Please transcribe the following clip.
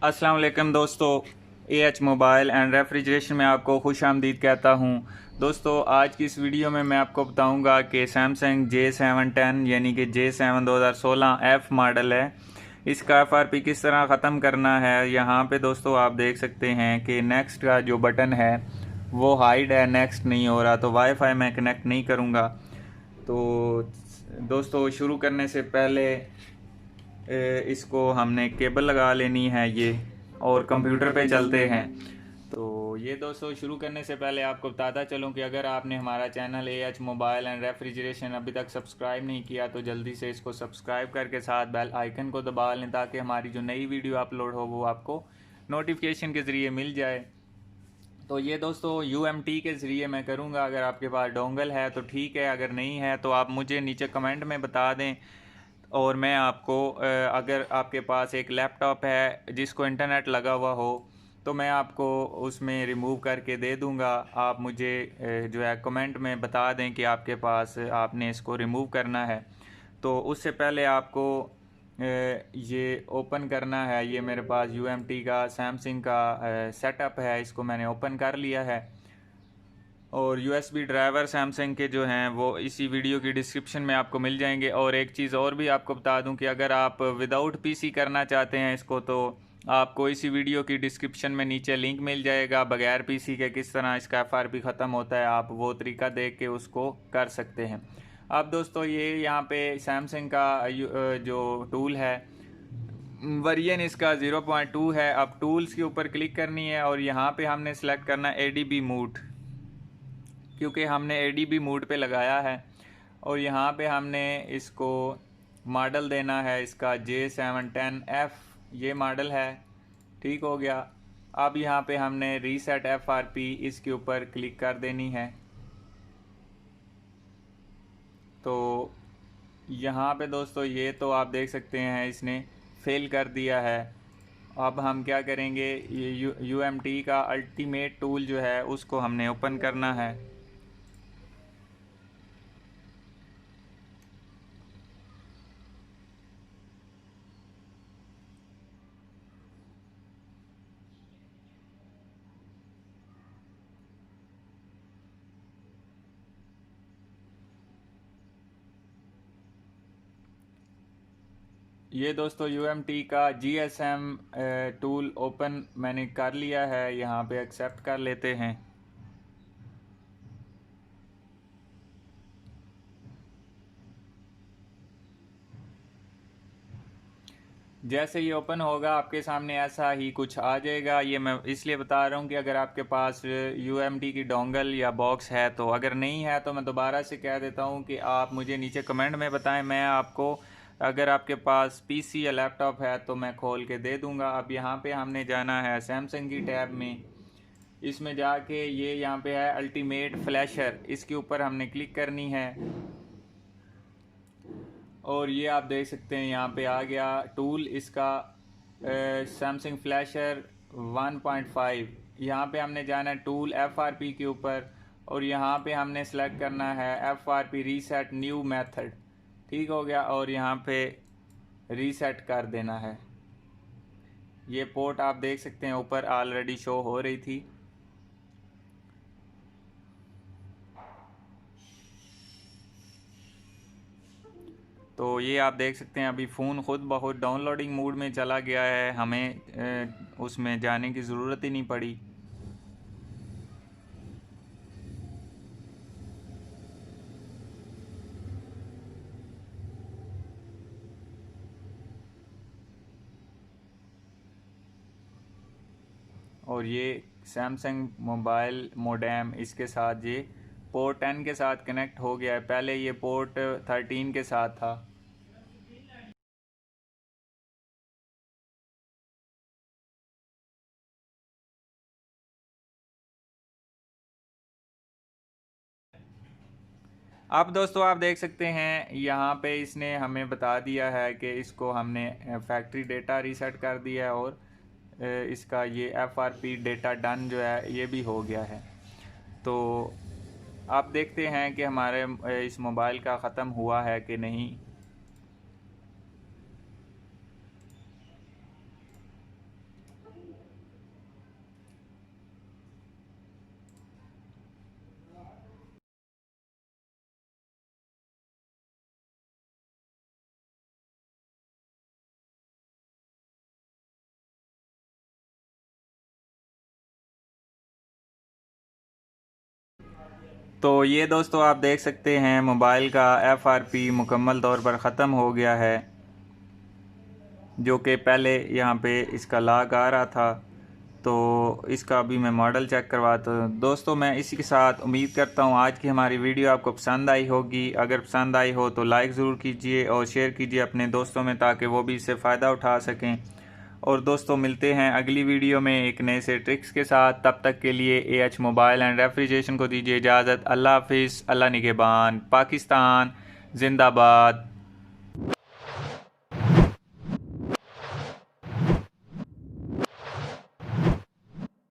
अस्सलाम वालेकुम दोस्तों। एएच मोबाइल एंड रेफ्रिजरेशन में आपको खुश आमदीद कहता हूँ। दोस्तों, आज की इस वीडियो में मैं आपको बताऊँगा कि सैमसंग J710 यानी कि J7 2016 F मॉडल है, इसका FRP किस तरह ख़त्म करना है। यहाँ पे दोस्तों आप देख सकते हैं कि नेक्स्ट का जो बटन है वो हाइड है, नेक्स्ट नहीं हो रहा, तो वाईफाई मैं कनेक्ट नहीं करूँगा। तो दोस्तों, शुरू करने से पहले इसको हमने केबल लगा लेनी है ये, और कंप्यूटर पे चलते हैं। तो ये दोस्तों, शुरू करने से पहले आपको बताता चलूँ कि अगर आपने हमारा channel AH mobile and refrigeration अभी तक सब्सक्राइब नहीं किया तो जल्दी से इसको सब्सक्राइब करके साथ बेल आइकन को दबा लें, ताकि हमारी जो नई वीडियो अपलोड हो वो आपको नोटिफिकेशन के ज़रिए मिल जाए। तो ये दोस्तों UMT के ज़रिए मैं करूँगा। अगर आपके पास डोंगल है तो ठीक है, अगर नहीं है तो आप मुझे नीचे कमेंट में बता दें, और मैं आपको अगर आपके पास एक लैपटॉप है जिसको इंटरनेट लगा हुआ हो तो मैं आपको उसमें रिमूव करके दे दूंगा। आप मुझे जो है कमेंट में बता दें कि आपके पास आपने इसको रिमूव करना है। तो उससे पहले आपको ये ओपन करना है। ये मेरे पास UMT का सैमसंग का सेटअप है, इसको मैंने ओपन कर लिया है। और USB ड्राइवर सैमसंग के जो हैं वो इसी वीडियो की डिस्क्रिप्शन में आपको मिल जाएंगे। और एक चीज़ और भी आपको बता दूं कि अगर आप विदाउट PC करना चाहते हैं इसको, तो आपको इसी वीडियो की डिस्क्रिप्शन में नीचे लिंक मिल जाएगा। बगैर PC के किस तरह इसका FRP ख़त्म होता है, आप वो तरीका देख के उसको कर सकते हैं। अब दोस्तों, ये यहाँ पे सैमसंग का जो टूल है, वर्जन इसका 0.2 है। अब टूल्स के ऊपर क्लिक करनी है और यहाँ पे हमने सेलेक्ट करना है ADB मोड, क्योंकि हमने ADB मोड पे लगाया है। और यहाँ पे हमने इसको मॉडल देना है, इसका J710F ये मॉडल है। ठीक हो गया। अब यहाँ पे हमने रीसेट FRP इसके ऊपर क्लिक कर देनी है। तो यहाँ पे दोस्तों ये तो आप देख सकते हैं इसने फेल कर दिया है। अब हम क्या करेंगे, ये UMT का अल्टीमेट टूल जो है उसको हमने ओपन करना है। ये दोस्तों UMT का GSM टूल ओपन मैंने कर लिया है, यहाँ पे एक्सेप्ट कर लेते हैं। जैसे ये ओपन होगा आपके सामने ऐसा ही कुछ आ जाएगा। ये मैं इसलिए बता रहा हूँ कि अगर आपके पास UMT की डोंगल या बॉक्स है तो, अगर नहीं है तो मैं दोबारा से कह देता हूँ कि आप मुझे नीचे कमेंट में बताएं, मैं आपको अगर आपके पास PC या लैपटॉप है तो मैं खोल के दे दूँगा। अब यहाँ पे हमने जाना है सैमसंग की टैब में, इसमें जाके ये यहाँ पे है अल्टीमेट फ्लैशर, इसके ऊपर हमने क्लिक करनी है। और ये आप देख सकते हैं यहाँ पे आ गया टूल इसका सैमसंग फ्लैशर 1.5। यहाँ पे हमने जाना है टूल FRP के ऊपर, और यहाँ पे हमने सेलेक्ट करना है FRP रीसेट न्यू मेथड। ठीक हो गया, और यहाँ पे रीसेट कर देना है। ये पोर्ट आप देख सकते हैं ऊपर ऑलरेडी शो हो रही थी। तो ये आप देख सकते हैं अभी फ़ोन खुद ब खुद डाउनलोडिंग मोड में चला गया है, हमें उसमें जाने की ज़रूरत ही नहीं पड़ी। और ये सैमसंग मोबाइल मोडेम इसके साथ ये पोर्ट 10 के साथ कनेक्ट हो गया है, पहले ये पोर्ट 13 के साथ था। अब दोस्तों आप देख सकते हैं यहाँ पे इसने हमें बता दिया है कि इसको हमने फैक्ट्री डेटा रीसेट कर दिया है, और इसका ये FRP डेटा डन जो है ये भी हो गया है। तो आप देखते हैं कि हमारे इस मोबाइल का ख़त्म हुआ है कि नहीं। तो ये दोस्तों आप देख सकते हैं मोबाइल का FRP मुकम्मल तौर पर ख़त्म हो गया है, जो कि पहले यहाँ पे इसका लॉक आ रहा था। तो इसका अभी मैं मॉडल चेक करवाता हूँ। दोस्तों मैं इसी के साथ उम्मीद करता हूँ आज की हमारी वीडियो आपको पसंद आई होगी। अगर पसंद आई हो तो लाइक ज़रूर कीजिए और शेयर कीजिए अपने दोस्तों में, ताकि वो भी इससे फ़ायदा उठा सकें। और दोस्तों मिलते हैं अगली वीडियो में एक नए से ट्रिक्स के साथ। तब तक के लिए AH मोबाइल एंड रेफ्रिजरेशन को दीजिए इजाज़त। अल्लाह हाफिज़, अल्लाह निगहबान, पाकिस्तान जिंदाबाद।